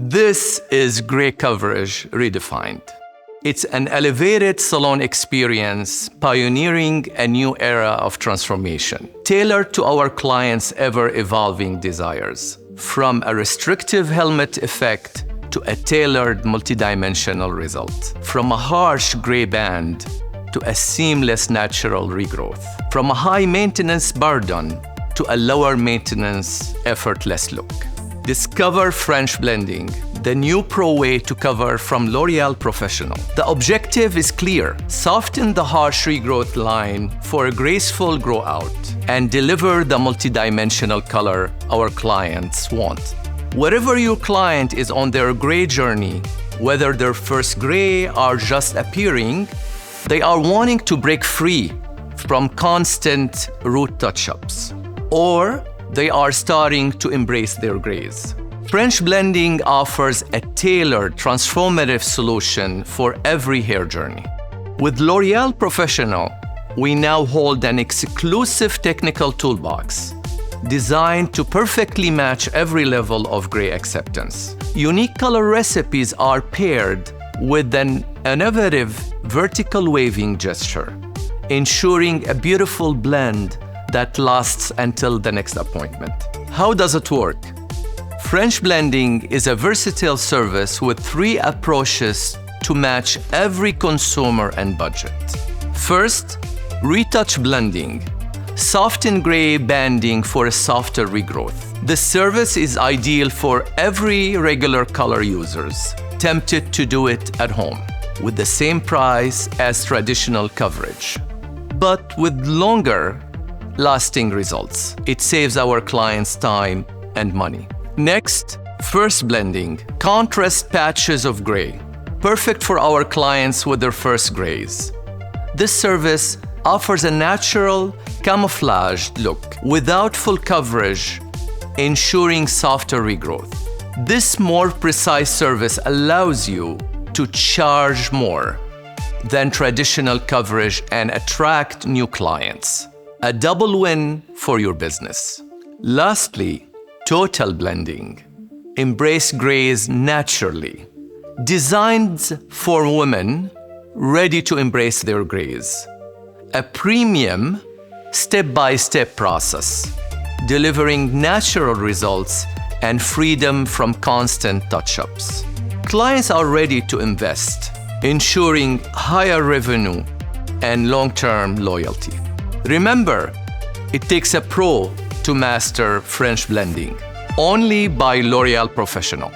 This is Gray Coverage Redefined. It's an elevated salon experience pioneering a new era of transformation, tailored to our clients' ever-evolving desires. From a restrictive helmet effect to a tailored multidimensional result. From a harsh gray band to a seamless natural regrowth. From a high-maintenance burden to a lower-maintenance, effortless look. Discover French blending, the new pro way to cover from L'Oreal Professionnel. The objective is clear: soften the harsh regrowth line for a graceful grow out and deliver the multidimensional color our clients want. Wherever your client is on their gray journey, whether their first gray or just appearing, they are wanting to break free from constant root touch-ups, or they are starting to embrace their grays. French blending offers a tailored, transformative solution for every hair journey. With L'Oreal Professionnel, we now hold an exclusive technical toolbox designed to perfectly match every level of gray acceptance. Unique color recipes are paired with an innovative vertical waving gesture, ensuring a beautiful blend that lasts until the next appointment. How does it work? French blending is a versatile service with 3 approaches to match every consumer and budget. First, Retouch blending. Soften gray banding for a softer regrowth. This service is ideal for every regular color users tempted to do it at home with the same price as traditional coverage, but with longer lasting results. It saves our clients time and money. Next, first blending. Contrast patches of gray. Perfect for our clients with their first grays. This service offers a natural, camouflaged look without full coverage, ensuring softer regrowth. This more precise service allows you to charge more than traditional coverage and attract new clients. A double win for your business. Lastly, total blending. Embrace grays naturally. Designed for women ready to embrace their grays. A premium, step-by-step process, delivering natural results and freedom from constant touch-ups. Clients are ready to invest, ensuring higher revenue and long-term loyalty. Remember, it takes a pro to master French blending. Only by L'Oreal Professionnel.